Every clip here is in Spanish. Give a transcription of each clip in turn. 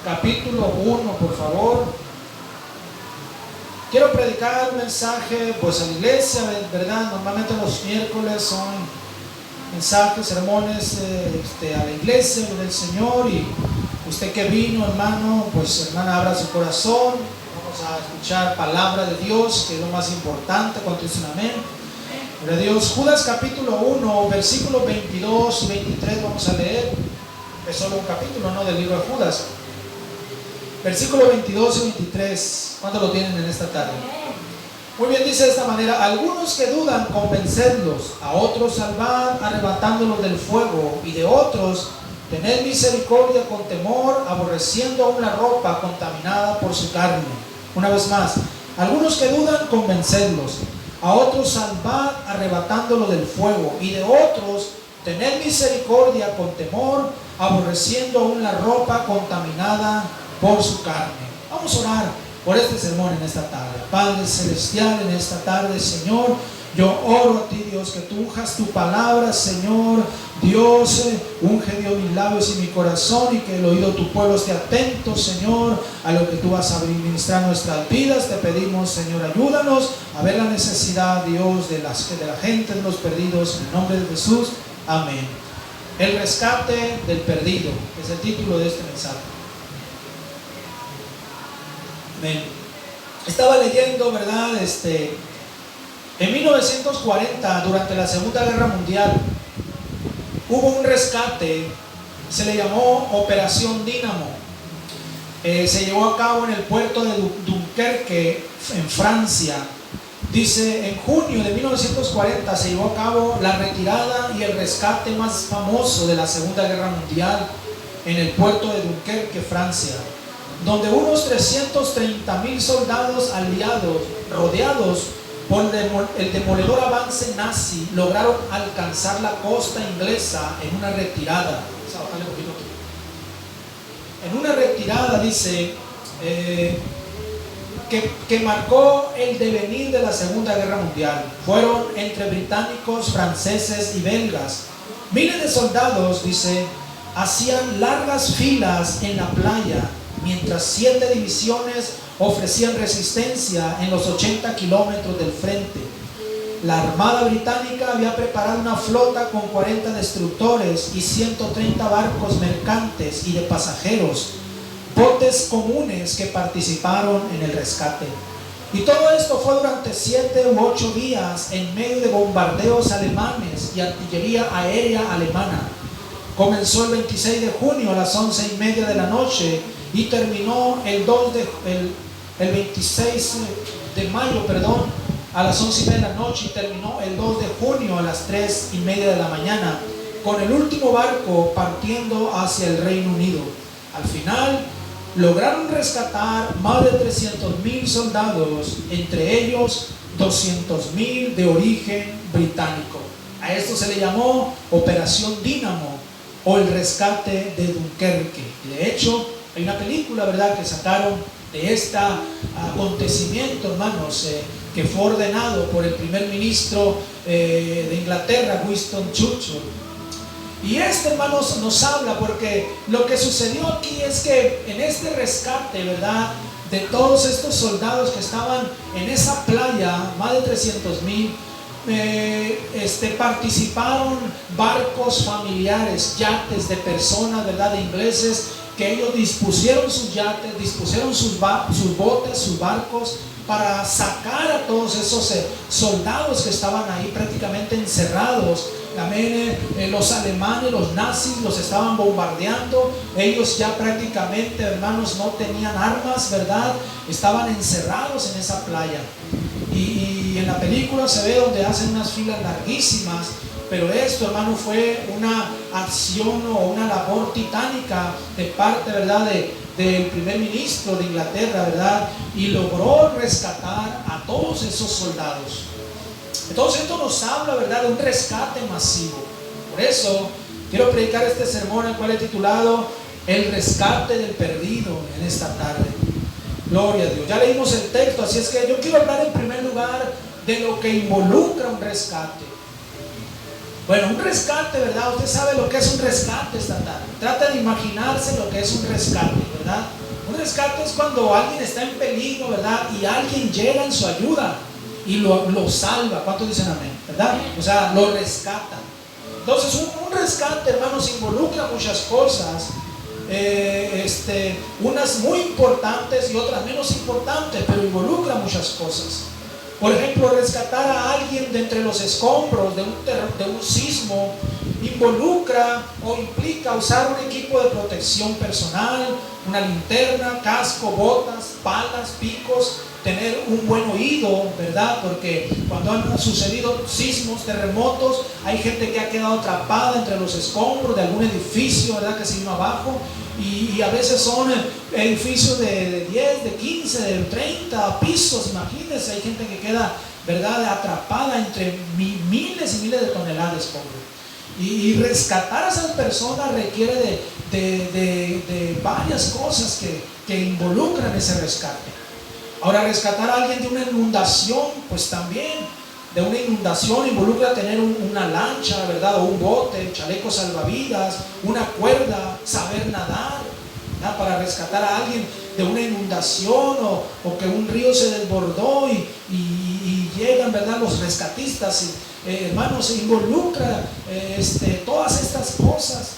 capítulo 1, por favor. Quiero predicar un mensaje pues a la iglesia, ¿verdad? Normalmente los miércoles son mensajes, sermones a la iglesia del Señor. Y usted que vino, hermano, pues hermana, abra su corazón. Vamos a escuchar palabra de Dios, que es lo más importante. Cuando dicen amén. Gloria a Dios. Judas capítulo 1, versículos 22 y 23 vamos a leer. Es solo un capítulo, ¿no?, del libro de Judas. Versículos 22 y 23. ¿Cuántos lo tienen en esta tarde? Muy bien, dice de esta manera: algunos que dudan, convencerlos; a otros salvad, arrebatándolos del fuego; y de otros tened misericordia con temor, aborreciendo aún la ropa contaminada por su carne. Una vez más: algunos que dudan, convencerlos; a otros salvad, arrebatándolos del fuego; y de otros tened misericordia con temor, aborreciendo aún la ropa contaminada por su carne. Vamos a orar por este sermón en esta tarde. Padre celestial, en esta tarde, Señor, yo oro a ti, Dios, que tú unjas tu palabra, Señor. Dios, unge, Dios, mis labios y mi corazón, y que el oído de tu pueblo esté atento, Señor, a lo que tú vas a ministrar en nuestras vidas. Te pedimos, Señor, ayúdanos a ver la necesidad, Dios, de la gente, de los perdidos, en el nombre de Jesús. Amén. El rescate del perdido es el título de este mensaje. Amén. Estaba leyendo, ¿verdad? En 1940, durante la Segunda Guerra Mundial, hubo un rescate, se le llamó Operación Dínamo. Se llevó a cabo en el puerto de Dunkerque, en Francia. Dice, en junio de 1940 se llevó a cabo la retirada y el rescate más famoso de la Segunda Guerra Mundial en el puerto de Dunkerque, Francia, donde unos 330,000 soldados aliados, rodeados por el demoledor avance nazi, lograron alcanzar la costa inglesa en una retirada. En una retirada, dice, que marcó el devenir de la Segunda Guerra Mundial. Fueron entre británicos, franceses y belgas. Miles de soldados, dice, hacían largas filas en la playa, mientras 7 divisiones ofrecían resistencia en los 80 kilómetros del frente. La Armada Británica había preparado una flota con 40 destructores y 130 barcos mercantes y de pasajeros, botes comunes que participaron en el rescate. Y todo esto fue durante 7 u 8 días en medio de bombardeos alemanes y artillería aérea alemana. Comenzó el 26 de junio a las 11:30 de la noche y terminó el 26 de mayo, a las 11:30 de la noche, y terminó el 2 de junio a las 3:30 de la mañana, con el último barco partiendo hacia el Reino Unido. Al final lograron rescatar más de 300,000 soldados, entre ellos 200,000 de origen británico. A esto se le llamó Operación Dínamo, o el rescate de Dunkerque. De hecho, hay una película, ¿verdad?, que sacaron de este acontecimiento, hermanos, que fue ordenado por el primer ministro de Inglaterra, Winston Churchill. Y hermanos, nos habla, porque lo que sucedió aquí es que en este rescate, ¿verdad?, de todos estos soldados que estaban en esa playa, más de 300,000, participaron barcos familiares, yates de personas, ¿verdad?, de ingleses, que ellos dispusieron sus yates, dispusieron sus botes, sus barcos, para sacar a todos esos soldados que estaban ahí prácticamente encerrados. También los alemanes, los nazis, los estaban bombardeando. Ellos ya prácticamente, hermanos, no tenían armas, ¿verdad? Estaban encerrados en esa playa. Y en la película se ve donde hacen unas filas larguísimas. Pero esto, hermano, fue una acción o una labor titánica de parte, ¿verdad?, del primer ministro de Inglaterra, ¿verdad? Y logró rescatar a todos esos soldados. Entonces esto nos habla, ¿verdad?, de un rescate masivo. Por eso quiero predicar este sermón, el cual he titulado El rescate del perdido, en esta tarde. Gloria a Dios. Ya leímos el texto, así es que yo quiero hablar en primer lugar de lo que involucra un rescate. Bueno, un rescate, ¿verdad? Usted sabe lo que es un rescate esta tarde. Trata de imaginarse lo que es un rescate, ¿verdad? ¿verdad? Un rescate es cuando alguien está en peligro, ¿verdad? Y alguien llega en su ayuda y lo salva. ¿Cuántos dicen amén? ¿Verdad? O sea, lo rescata. Entonces, un rescate, hermanos, involucra muchas cosas. Unas muy importantes y otras menos importantes, pero involucra muchas cosas. Por ejemplo, rescatar a alguien de entre los escombros de un sismo involucra o implica usar un equipo de protección personal, una linterna, casco, botas, palas, picos, tener un buen oído, ¿verdad? Porque cuando han sucedido sismos, terremotos, hay gente que ha quedado atrapada entre los escombros de algún edificio, ¿verdad? Que se vino abajo, y a veces son edificios de 10, de 15, de 30 pisos. Imagínense, hay gente que queda, ¿verdad?, atrapada entre miles y miles de toneladas de escombros. Y rescatar a esas personas requiere de varias cosas que involucran ese rescate. Ahora, rescatar a alguien de una inundación, pues también de una inundación involucra tener una lancha, ¿verdad? O un bote, chaleco salvavidas, una cuerda, saber nadar, ¿verdad? Para rescatar a alguien de una inundación o que un río se desbordó y llegan, ¿verdad?, los rescatistas. Hermanos, involucra todas estas cosas.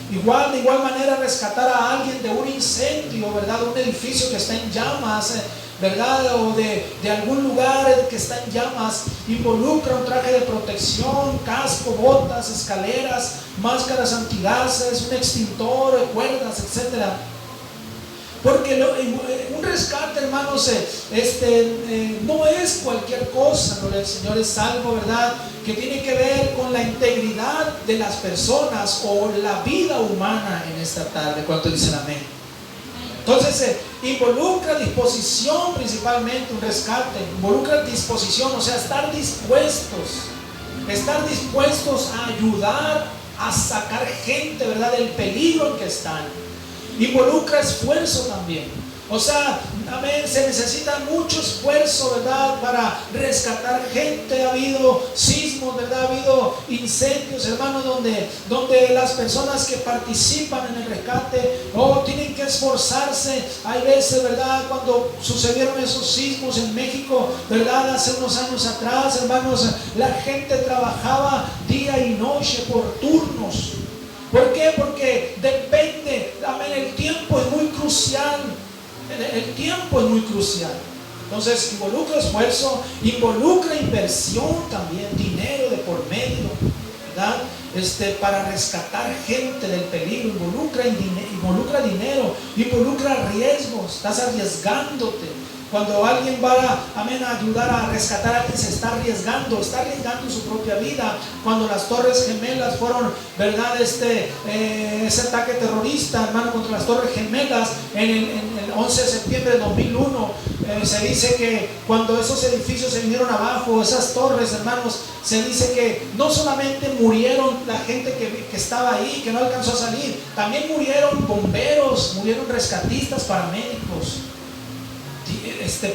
De igual manera, rescatar a alguien de un incendio, ¿verdad?, de un edificio que está en llamas, ¿verdad?, o de algún lugar que está en llamas, involucra un traje de protección, casco, botas, escaleras, máscaras antigases, un extintor, cuerdas, etc. Porque un rescate, hermanos, no es cualquier cosa, ¿no? El Señor es algo, ¿verdad?, que tiene que ver con la integridad de las personas o la vida humana en esta tarde. ¿Cuántos dicen amén? Entonces, involucra disposición, principalmente un rescate, involucra disposición, o sea, estar dispuestos a ayudar, a sacar gente, ¿verdad?, del peligro en que están. Involucra esfuerzo también. O sea, amén, se necesita mucho esfuerzo, ¿verdad?, para rescatar gente. Ha habido sismos, ¿verdad?, ha habido incendios, hermanos, donde las personas que participan en el rescate tienen que esforzarse. Hay veces, ¿verdad?, cuando sucedieron esos sismos en México, ¿verdad?, hace unos años atrás, hermanos, la gente trabajaba día y noche por turnos. ¿Por qué? Porque depende, amén, el tiempo es muy crucial. El tiempo es muy crucial. Entonces, involucra esfuerzo, involucra inversión también, dinero de por medio, ¿verdad? Para rescatar gente del peligro, involucra dinero, involucra riesgos, estás arriesgándote. Cuando alguien va a ayudar a rescatar a alguien, se está arriesgando su propia vida. Cuando las Torres Gemelas fueron, ¿verdad?, ese ataque terrorista, hermano, contra las Torres Gemelas en el 11 de septiembre de 2001, se dice que cuando esos edificios se vinieron abajo, esas torres, hermanos, se dice que no solamente murieron la gente que estaba ahí, que no alcanzó a salir, también murieron bomberos, murieron rescatistas, paramédicos.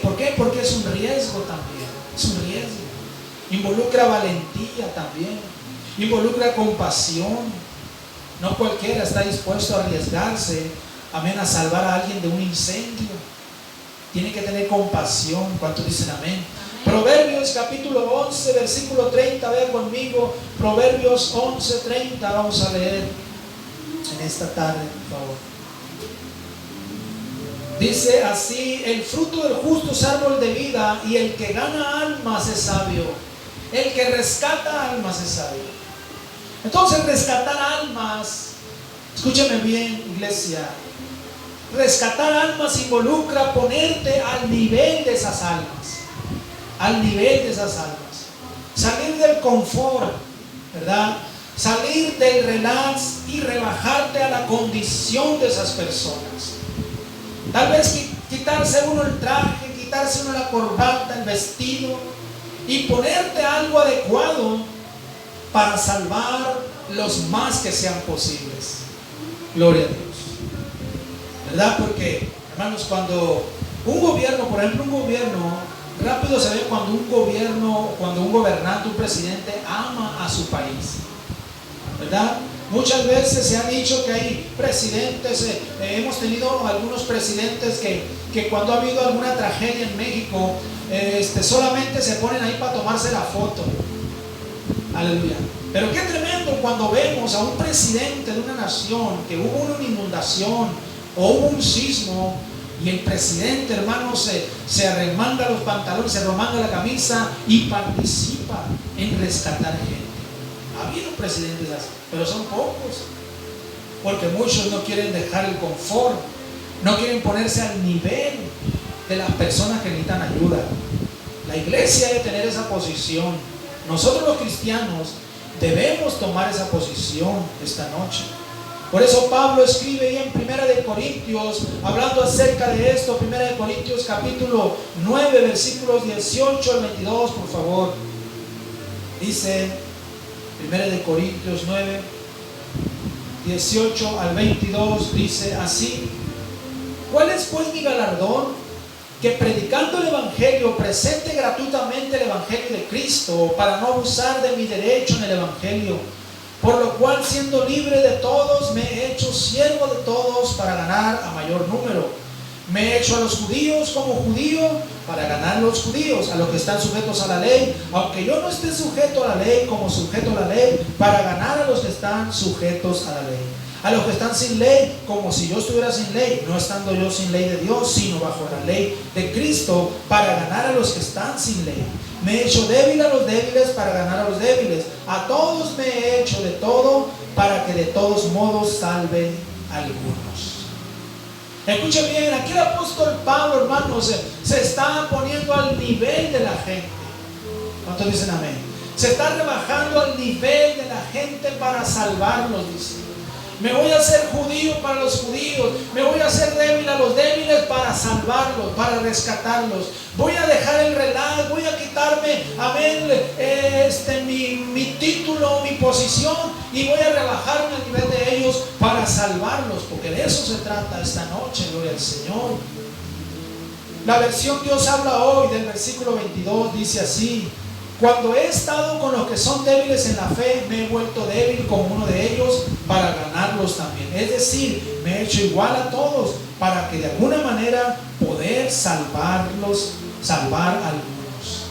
¿Por qué? Porque es un riesgo también, es un riesgo. Involucra valentía también, involucra compasión. No cualquiera está dispuesto a arriesgarse, amén, a salvar a alguien de un incendio. Tiene que tener compasión. ¿Cuántos dicen amén? Proverbios capítulo 11, versículo 30, vean conmigo, Proverbios 11, 30, vamos a leer en esta tarde, por favor. Dice así: el fruto del justo es árbol de vida, y el que gana almas es sabio. El que rescata almas es sabio. Entonces, rescatar almas, escúchame bien, iglesia, rescatar almas involucra ponerte al nivel de esas almas, al nivel de esas almas, salir del confort, ¿verdad?, salir del relax y rebajarte a la condición de esas personas. Tal vez quitarse uno el traje, quitarse uno la corbata, el vestido, y ponerte algo adecuado para salvar los más que sean posibles. Gloria a Dios, ¿verdad? Porque, hermanos, cuando un gobierno, por ejemplo, rápido se ve cuando un gobernante, un presidente ama a su país, ¿verdad? Muchas veces se ha dicho que hay presidentes, hemos tenido algunos presidentes que cuando ha habido alguna tragedia en México, solamente se ponen ahí para tomarse la foto. Aleluya. Pero qué tremendo cuando vemos a un presidente de una nación que hubo una inundación o hubo un sismo y el presidente, hermano, se arremanga los pantalones, se arremanga la camisa y participa en rescatar gente. Ha habido presidentes así, pero son pocos, porque muchos no quieren dejar el confort, no quieren ponerse al nivel de las personas que necesitan ayuda. La iglesia debe tener esa posición. Nosotros los cristianos debemos tomar esa posición esta noche. Por eso Pablo escribe ahí en 1 Corintios, hablando acerca de esto, 1 Corintios capítulo 9, versículos 18 al 22, por favor. Dice 1 Corintios 9, 18 al 22, dice así: ¿cuál es pues mi galardón? Que predicando el Evangelio presente gratuitamente el Evangelio de Cristo, para no abusar de mi derecho en el Evangelio. Por lo cual, siendo libre de todos, me he hecho siervo de todos para ganar a mayor número. Me he hecho a los judíos como judío para ganar a los judíos, a los que están sujetos a la ley, aunque yo no esté sujeto a la ley como sujeto a la ley, para ganar a los que están sujetos a la ley. A los que están sin ley, como si yo estuviera sin ley, no estando yo sin ley de Dios, sino bajo la ley de Cristo, para ganar a los que están sin ley. Me he hecho débil a los débiles para ganar a los débiles. A todos me he hecho de todo, para que de todos modos salve a algunos. Escuchen bien, aquí el apóstol Pablo, hermanos, se está poniendo al nivel de la gente. ¿Cuántos dicen amén? Se está rebajando al nivel de la gente para salvarlos, dice. Me voy a hacer judío para los judíos, me voy a hacer débil a los débiles para salvarlos, para rescatarlos. Voy a dejar el relajo, voy a quitarme, amén, mi título, mi posición, y voy a rebajarme al nivel de ellos para salvarlos, porque de eso se trata esta noche, gloria al Señor. La versión Dios habla hoy del versículo 22 dice así: cuando he estado con los que son débiles en la fe, me he vuelto débil como uno de ellos para ganarlos también. Es decir, me he hecho igual a todos para que de alguna manera poder salvar a algunos.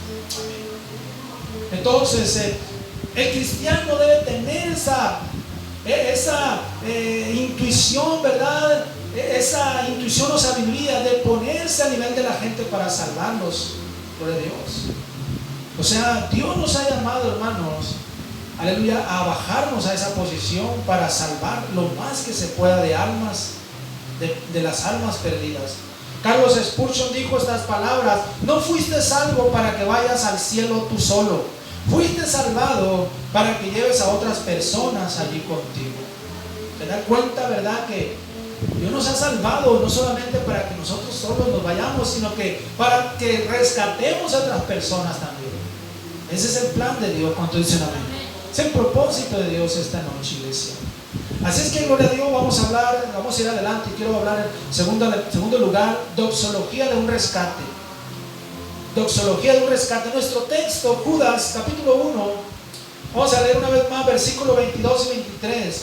Entonces, el cristiano debe tener esa intuición, ¿verdad? Esa intuición o sabiduría de ponerse a nivel de la gente para salvarlos. Gloria a Dios. O sea, Dios nos ha llamado, hermanos, aleluya, a bajarnos a esa posición para salvar lo más que se pueda de almas, de las almas perdidas. Carlos Spurgeon dijo estas palabras: no fuiste salvo para que vayas al cielo tú solo, fuiste salvado para que lleves a otras personas allí contigo. ¿Te das cuenta, verdad, que Dios nos ha salvado no solamente para que nosotros solos nos vayamos, sino que para que rescatemos a otras personas también? Ese es el plan de Dios. ¿Cuánto dicen amén? Es el propósito de Dios esta noche, iglesia. Así es que, gloria a Dios, vamos a ir adelante. Y quiero hablar en segundo lugar, doxología de un rescate. Doxología de un rescate. Nuestro texto, Judas, capítulo 1. Vamos a leer una vez más, versículos 22 y 23.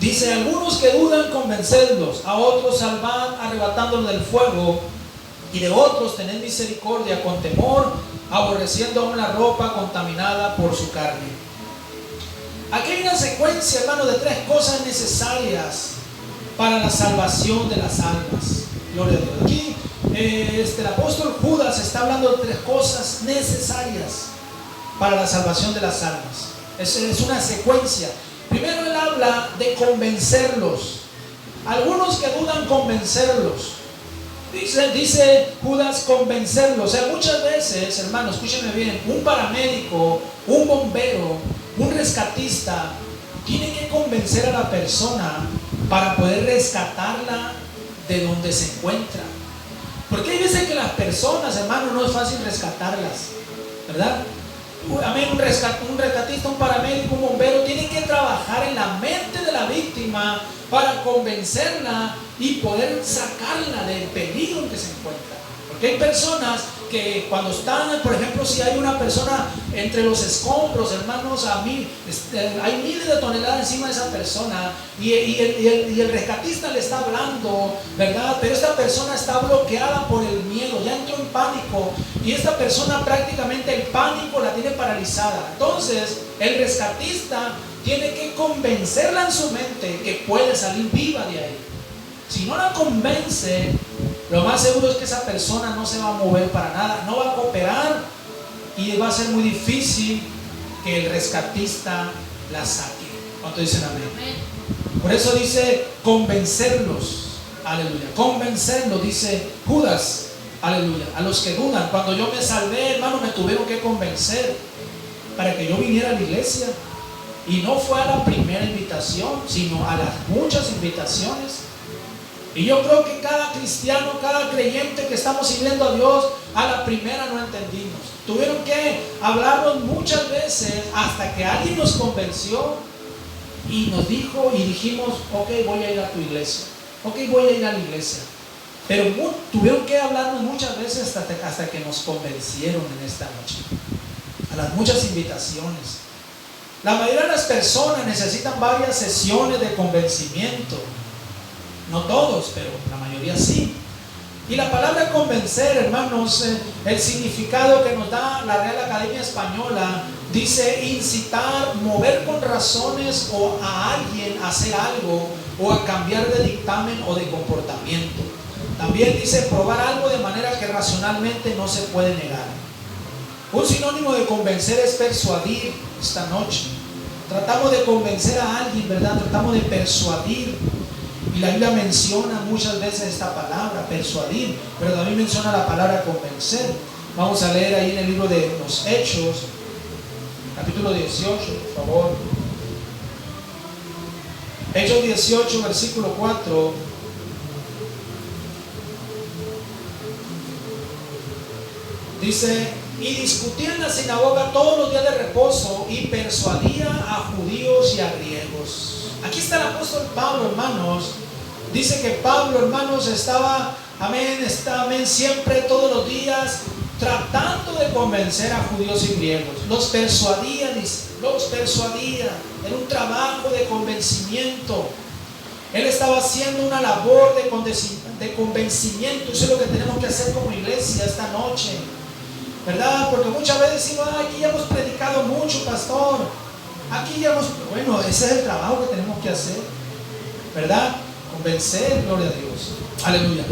Dice: algunos que dudan, convencedlos; a otros salvad, arrebatándolos del fuego; y de otros tened misericordia con temor, aborreciendo aún la ropa contaminada por su carne. Aquí hay una secuencia, hermano, de 3 cosas necesarias para la salvación de las almas. Gloria a Dios. Aquí el apóstol Judas está hablando de 3 cosas necesarias para la salvación de las almas. Es una secuencia. Primero él habla de convencerlos. Algunos que dudan, convencerlos. Dice Judas, convencerlos. O sea, muchas veces, hermanos, escúchenme bien, un paramédico, un bombero, un rescatista tiene que convencer a la persona para poder rescatarla de donde se encuentra. Porque hay veces que las personas, hermanos, no es fácil rescatarlas, ¿verdad? Amén. Un rescatista, un paramédico, un bombero tiene que trabajar en la mente de la víctima para convencerla y poder sacarla del peligro en que se encuentra. Porque hay personas que cuando están, por ejemplo, si hay una persona entre los escombros, hermanos, hay miles de toneladas encima de esa persona y el rescatista le está hablando, ¿verdad? Pero esta persona está bloqueada por el miedo, ya entró en pánico y esta persona prácticamente el pánico la tiene paralizada. Entonces, el rescatista tiene que convencerla en su mente que puede salir viva de ahí. Si no la convence, lo más seguro es que esa persona no se va a mover para nada, no va a cooperar y va a ser muy difícil que el rescatista la saque. ¿Cuánto dicen amén? Por eso dice convencerlos, aleluya, convencerlos, dice Judas, aleluya, a los que dudan. Cuando yo me salvé, hermano, me tuvieron que convencer para que yo viniera a la iglesia. Y no fue a la primera invitación, sino a las muchas invitaciones. Y yo creo que cada cristiano, cada creyente que estamos sirviendo a Dios, a la primera no entendimos. Tuvieron que hablarnos muchas veces hasta que alguien nos convenció y nos dijo y dijimos, ok, voy a ir a tu iglesia, ok, voy a ir a la iglesia. Pero tuvieron que hablarnos muchas veces hasta que nos convencieron en esta noche. A las muchas invitaciones. La mayoría de las personas necesitan varias sesiones de convencimiento. No todos, pero la mayoría sí. Y la palabra convencer, hermanos, el significado que nos da la Real Academia Española, dice incitar, mover con razones o a alguien a hacer algo o a cambiar de dictamen o de comportamiento. También dice probar algo de manera que racionalmente no se puede negar. Un sinónimo de convencer es persuadir esta noche. Tratamos de convencer a alguien, ¿verdad? Tratamos de persuadir. Y la Biblia menciona muchas veces esta palabra, persuadir, pero también menciona la palabra convencer. Vamos a leer ahí en el libro de los Hechos, capítulo 18, por favor. Hechos 18, versículo 4. Dice, y discutía en la sinagoga todos los días de reposo y persuadía a judíos y a griegos. Aquí está el apóstol Pablo, hermanos. Dice que Pablo, hermanos, estaba, amén, siempre, todos los días, tratando de convencer a judíos y griegos. Los persuadía, dice, los persuadía. Era un trabajo de convencimiento. Él estaba haciendo una labor de convencimiento. Eso es lo que tenemos que hacer como iglesia esta noche, ¿verdad? Porque muchas veces decimos, aquí ya hemos predicado mucho, pastor. Aquí ya hemos, bueno, ese es el trabajo que tenemos que hacer, ¿verdad? Convencer, gloria a Dios. Aleluya.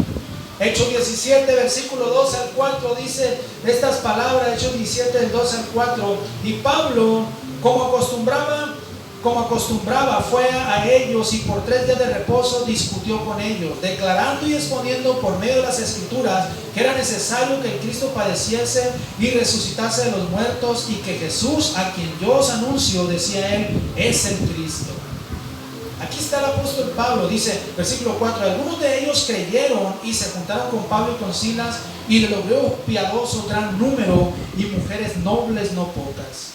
Hechos 17, versículo 12 al 4 dice estas palabras, Hechos 17, del 12 al 4. Y Pablo, como acostumbraba, fue a ellos y por 3 días de reposo discutió con ellos, declarando y exponiendo por medio de las Escrituras que era necesario que el Cristo padeciese y resucitase de los muertos, y que Jesús, a quien yo os anuncio, decía él, es el Cristo. Aquí está el apóstol Pablo, dice, versículo 4, algunos de ellos creyeron y se juntaron con Pablo y con Silas, y le logró piadoso gran número y mujeres nobles no pocas.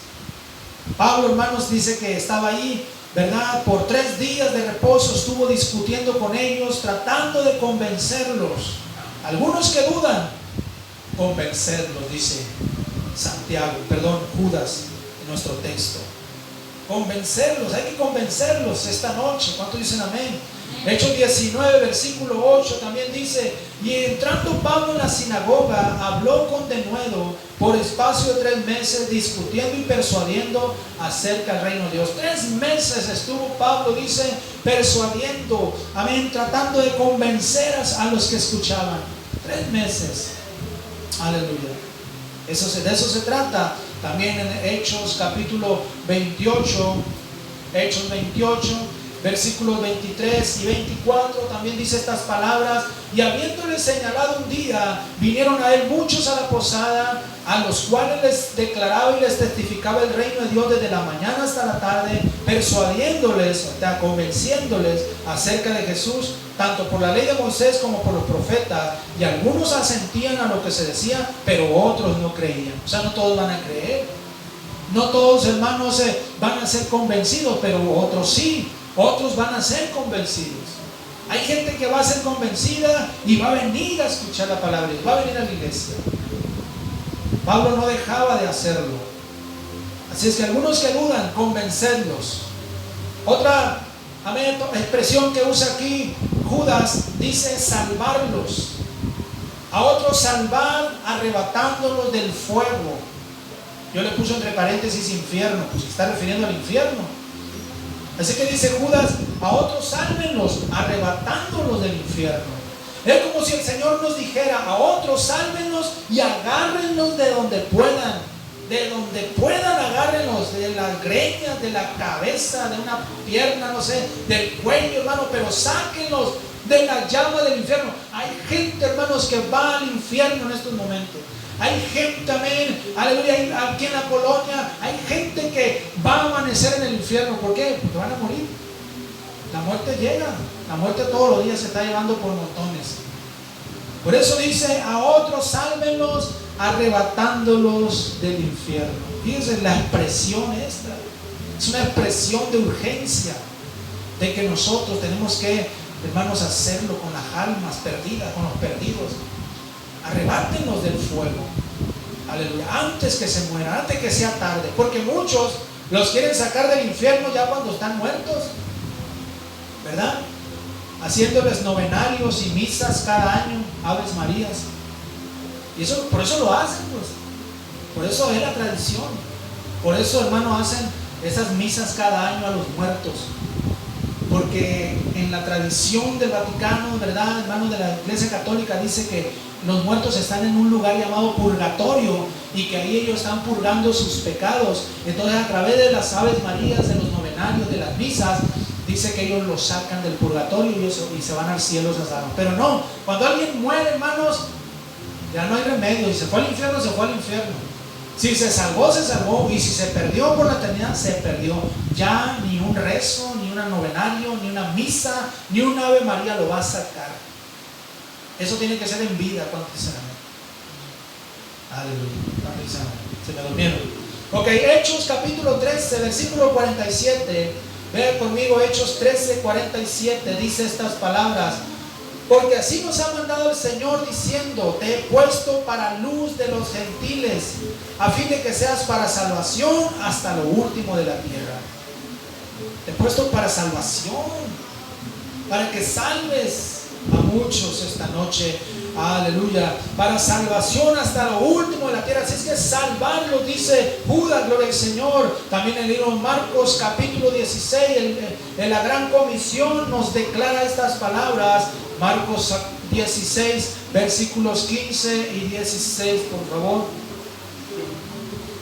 Pablo, hermanos, dice que estaba ahí, ¿verdad? Por 3 días de reposo estuvo discutiendo con ellos, tratando de convencerlos. Algunos que dudan, convencerlos, dice Judas en nuestro texto. Convencerlos, hay que convencerlos esta noche. ¿Cuántos dicen amén? Hechos 19, versículo 8 también dice, y entrando Pablo en la sinagoga, habló con denuedo por espacio de 3 meses, discutiendo y persuadiendo acerca del reino de Dios. 3 meses estuvo Pablo, dice, persuadiendo, amén, tratando de convencer a los que escuchaban. 3 meses, aleluya. De eso se trata. También en Hechos capítulo 28, Hechos 28, versículos 23 y 24, también dice estas palabras, y habiéndole señalado un día, vinieron a él muchos a la posada, a los cuales les declaraba y les testificaba el reino de Dios desde la mañana hasta la tarde, persuadiéndoles, convenciéndoles acerca de Jesús, tanto por la ley de Moisés como por los profetas, y algunos asentían a lo que se decía, pero otros no creían. O sea, no todos van a creer, no todos, hermanos, van a ser convencidos, pero otros sí. Otros van a ser convencidos. Hay gente que va a ser convencida y va a venir a escuchar la palabra, va a venir a la iglesia. Pablo no dejaba de hacerlo. Así es que algunos que dudan, convencedlos. Otra expresión que usa aquí Judas dice salvarlos. A otros salvar arrebatándolos del fuego. Yo le puse entre paréntesis infierno, pues se está refiriendo al infierno. Así que dice Judas, a otros sálvenlos arrebatándolos del infierno. Es como si el Señor nos dijera, a otros sálvenlos y agárrenlos de donde puedan. De donde puedan, agárrenlos, de las greñas, de la cabeza, de una pierna, no sé, del cuello, hermano, pero sáquenlos de la llama del infierno. Hay gente, hermanos, que va al infierno en estos momentos. Hay gente, amén, aleluya, aquí en la colonia, hay gente que va a amanecer en el infierno. ¿Por qué? Porque van a morir. La muerte llega, la muerte todos los días se está llevando por montones. Por eso dice, a otros sálvenlos arrebatándolos del infierno. Fíjense la expresión esta. Es una expresión de urgencia, de que nosotros tenemos que, hermanos, hacerlo con las almas perdidas, con los perdidos. Arrebátenlos del fuego. Aleluya. Antes que se mueran, antes que sea tarde. Porque muchos los quieren sacar del infierno ya cuando están muertos, ¿verdad? Haciéndoles novenarios y misas cada año, Aves Marías. Y eso, por eso lo hacen, pues. Por eso es la tradición. Por eso, hermano, hacen esas misas cada año a los muertos. Porque en la tradición del Vaticano, ¿verdad, hermano? De la Iglesia Católica dice que los muertos están en un lugar llamado purgatorio y que ahí ellos están purgando sus pecados. Entonces, a través de las Aves Marías, de los novenarios, de las misas, dice que ellos los sacan del purgatorio y se van al cielo, se salvan. Pero no, cuando alguien muere, hermanos, ya no hay remedio. Y se fue al infierno, se fue al infierno. Si se salvó, se salvó. Y si se perdió por la eternidad, se perdió. Ya ni un rezo, ni un novenario, ni una misa, ni un Ave María lo va a sacar. Eso tiene que ser en vida. ¿Cuántos dicen amén? Aleluya. ¿Cuántos dicen amén? Se me durmieron. Ok, Hechos capítulo 13, versículo 47. Vean conmigo Hechos 13, 47. Dice estas palabras: porque así nos ha mandado el Señor diciendo, te he puesto para luz de los gentiles, a fin de que seas para salvación hasta lo último de la tierra. Te he puesto para salvación, para que salves a muchos esta noche. Aleluya. Para salvación hasta lo último de la tierra. Así es que salvarlos, dice Judas, gloria al Señor. También el libro Marcos capítulo 16, en la gran comisión nos declara estas palabras. Marcos 16, versículos 15 y 16, por favor.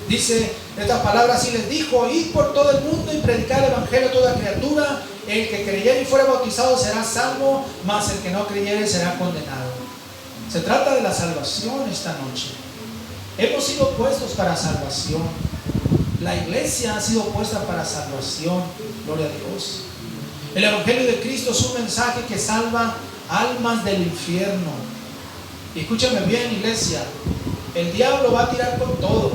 Dice estas palabras: y les dijo, id por todo el mundo y predicad el evangelio a toda criatura. El que creyere y fuere bautizado será salvo, mas el que no creyere será condenado. Se trata de la salvación esta noche. Hemos sido puestos para salvación. La iglesia ha sido puesta para salvación. Gloria a Dios. El evangelio de Cristo es un mensaje que salva almas del infierno. Y escúchame bien, iglesia, el diablo va a tirar con todo.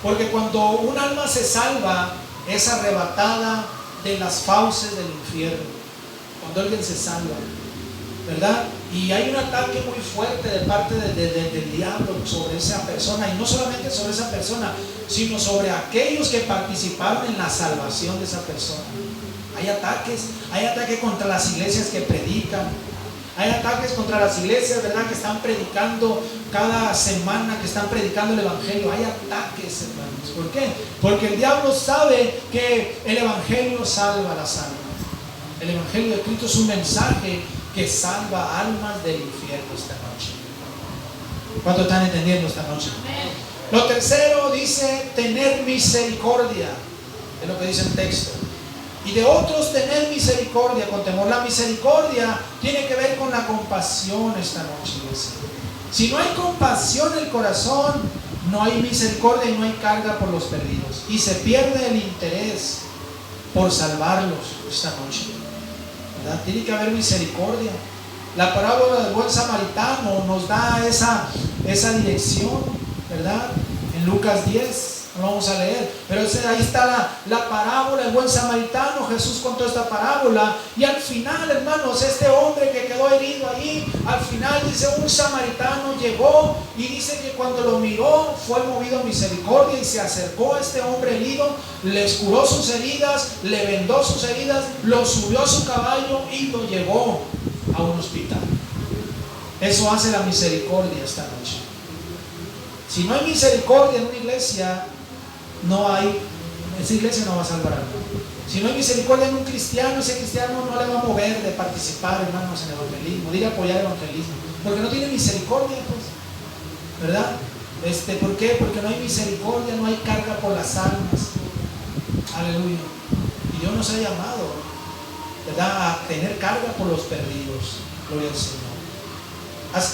Porque cuando un alma se salva, es arrebatada de las fauces del infierno. Cuando alguien se salva, ¿verdad? Y hay un ataque muy fuerte de parte del diablo sobre esa persona. Y no solamente sobre esa persona, sino sobre aquellos que participaron en la salvación de esa persona. Hay ataques contra las iglesias que predican. Hay ataques contra las iglesias, ¿verdad? Que están predicando cada semana, que están predicando el evangelio. Hay ataques, hermanos. ¿Por qué? Porque el diablo sabe que el evangelio salva las almas. El evangelio de Cristo es un mensaje que salva almas del infierno esta noche. ¿Cuántos están entendiendo esta noche? Lo tercero dice tener misericordia. Es lo que dice el texto. Y de otros tener misericordia con temor. La misericordia tiene que ver con la compasión esta noche, iglesia. Si no hay compasión en el corazón, no hay misericordia y no hay carga por los perdidos. Y se pierde el interés por salvarlos esta noche, ¿verdad? Tiene que haber misericordia. La parábola del buen samaritano nos da esa dirección, ¿verdad? En Lucas 10. No lo vamos a leer, pero ahí está la parábola, el buen samaritano. Jesús contó esta parábola y al final, hermanos, este hombre que quedó herido ahí, al final dice, un samaritano llegó y dice que cuando lo miró fue movido a misericordia y se acercó a este hombre herido, les curó sus heridas, le vendó sus heridas, lo subió a su caballo y lo llevó a un hospital. Eso hace la misericordia esta noche. Si no hay misericordia en una iglesia, esa iglesia no va a salvar a nadie. Si no hay misericordia en un cristiano, ese cristiano no le va a mover de participar, hermanos, en el evangelismo, de ir a apoyar el evangelismo, porque no tiene misericordia, pues, ¿verdad? ¿Por qué? Porque no hay misericordia, no hay carga por las almas. Aleluya. Y Dios nos ha llamado, ¿verdad?, a tener carga por los perdidos. Gloria al Señor.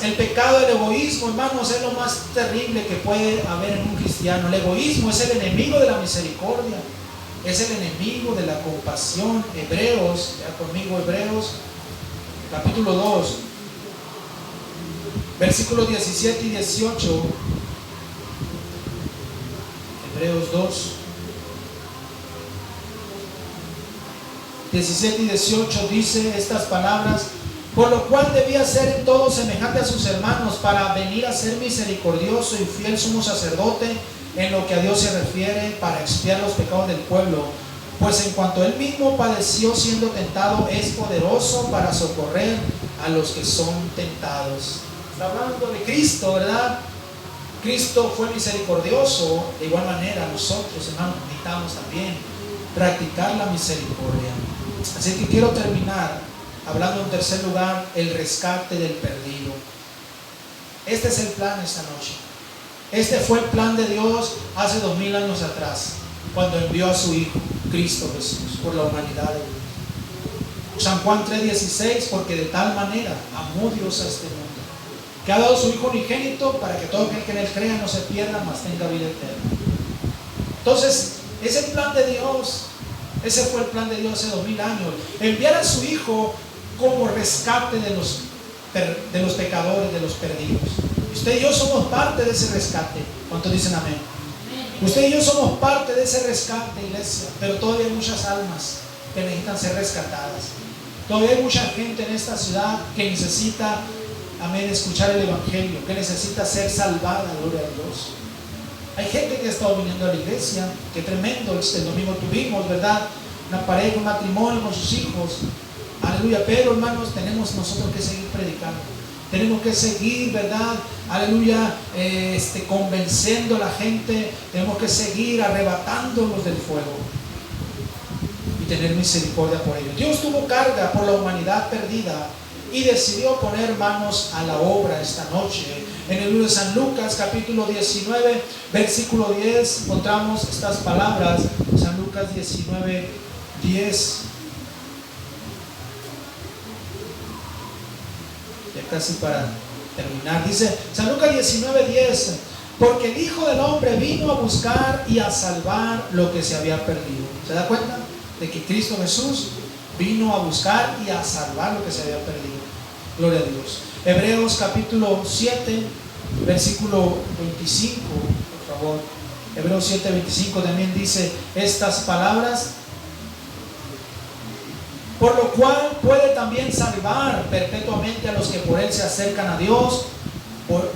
El pecado del egoísmo, hermanos, es lo más terrible que puede haber en un cristiano. El egoísmo es el enemigo de la misericordia, es el enemigo de la compasión. Hebreos, ya conmigo, Hebreos capítulo 2, versículos 17 y 18. Hebreos 2, 17 y 18 dice estas palabras: por lo cual debía ser en todo semejante a sus hermanos, para venir a ser misericordioso y fiel sumo sacerdote en lo que a Dios se refiere, para expiar los pecados del pueblo. Pues en cuanto él mismo padeció siendo tentado, es poderoso para socorrer a los que son tentados. Está hablando de Cristo, ¿verdad? Cristo fue misericordioso. De igual manera nosotros, hermanos, necesitamos también practicar la misericordia. Así que quiero terminar hablando en tercer lugar, el rescate del perdido. Este es el plan esta noche. Este fue el plan de Dios hace 2000 años atrás, cuando envió a su Hijo, Cristo Jesús, por la humanidad del mundo. San Juan 3:16, porque de tal manera amó Dios a este mundo, que ha dado su Hijo unigénito, para que todo aquel que en él crea no se pierda, mas tenga vida eterna. Entonces, es el plan de Dios. Ese fue el plan de Dios hace 2000 años. Enviar a su Hijo como rescate de los pecadores, de los perdidos. Usted y yo somos parte de ese rescate. ¿Cuántos dicen amén? Usted y yo somos parte de ese rescate, iglesia. Pero todavía hay muchas almas que necesitan ser rescatadas. Todavía hay mucha gente en esta ciudad que necesita, amén, escuchar el evangelio, que necesita ser salvada, gloria a Dios. Hay gente que ha estado viniendo a la iglesia. Qué tremendo. El domingo tuvimos, ¿verdad?, una pareja, un matrimonio con sus hijos. Aleluya. Pero, hermanos, tenemos nosotros que seguir predicando. Tenemos que seguir, ¿verdad?, aleluya, convenciendo a la gente. Tenemos que seguir arrebatándolos del fuego y tener misericordia por ellos. Dios tuvo carga por la humanidad perdida y decidió poner manos a la obra esta noche. En el libro de San Lucas, capítulo 19, versículo 10, encontramos estas palabras. San Lucas 19, 10. Ya casi para terminar. Dice San Lucas 19, 10: porque el Hijo del Hombre vino a buscar y a salvar lo que se había perdido. ¿Se da cuenta de que Cristo Jesús vino a buscar y a salvar lo que se había perdido? Gloria a Dios. Hebreos capítulo 7, versículo 25, por favor. Hebreos 7, 25 también dice estas palabras: por lo cual puede también salvar perpetuamente a los que por él se acercan a Dios,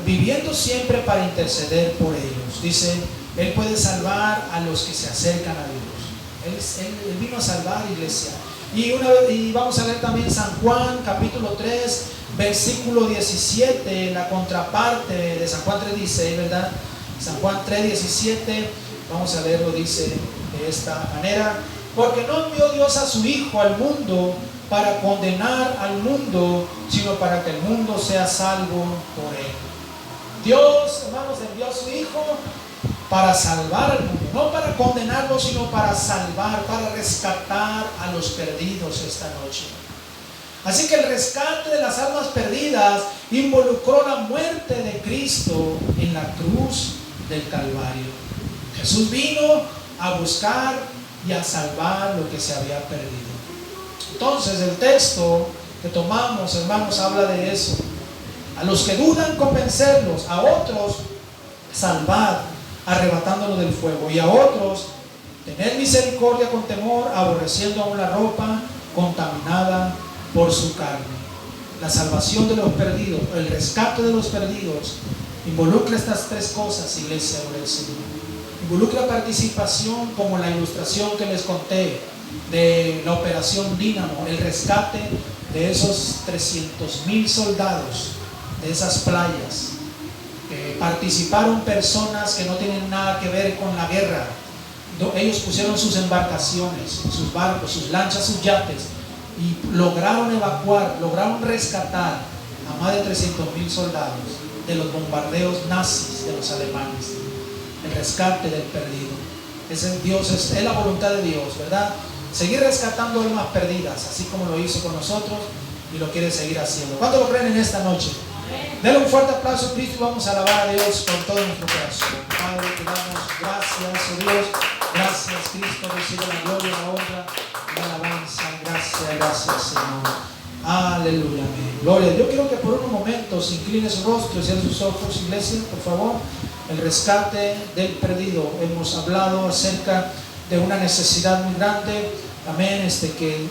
viviendo siempre para interceder por ellos. Dice, él puede salvar a los que se acercan a Dios. Él vino a salvar, iglesia. Y vamos a leer también San Juan capítulo 3, versículo 17, la contraparte de San Juan 3:16, ¿verdad? San Juan 3:17, vamos a leerlo, dice de esta manera: porque no envió Dios a su Hijo al mundo para condenar al mundo, sino para que el mundo sea salvo por él. Dios, hermanos, envió a su Hijo para salvar al mundo, no para condenarlo, sino para salvar, para rescatar a los perdidos esta noche. Así que el rescate de las almas perdidas involucró la muerte de Cristo en la cruz del Calvario. Jesús vino a buscar y a salvar lo que se había perdido. Entonces el texto que tomamos, hermanos, habla de eso. A los que dudan, convencerlos; a otros, salvar; arrebatándolo del fuego. Y a otros, tened misericordia con temor, aborreciendo aún la ropa contaminada por su carne. La salvación de los perdidos, el rescate de los perdidos, involucra estas tres cosas, iglesia del Señor. Involucra participación, como la ilustración que les conté de la operación Dínamo, el rescate de esos 300,000 soldados de esas playas. Participaron personas que no tienen nada que ver con la guerra. Ellos pusieron sus embarcaciones, sus barcos, sus lanchas, sus yates, y lograron evacuar, lograron rescatar a más de 300,000 soldados de los bombardeos nazis de los alemanes. El rescate del perdido. Es la voluntad de Dios, ¿verdad? Seguir rescatando almas perdidas, así como lo hizo con nosotros y lo quiere seguir haciendo. ¿Cuántos lo creen en esta noche? Denle un fuerte aplauso a Cristo y vamos a alabar a Dios con todo nuestro corazón. Padre, te damos gracias, oh Dios. Gracias, Cristo. Recibe la gloria, la honra, la alabanza. Gracias, Señor. Aleluya. Amén. Gloria. Yo quiero que por unos momentos incline su rostro y cierre sus ojos, iglesia, por favor. El rescate del perdido. Hemos hablado acerca de una necesidad muy grande. Amén. Que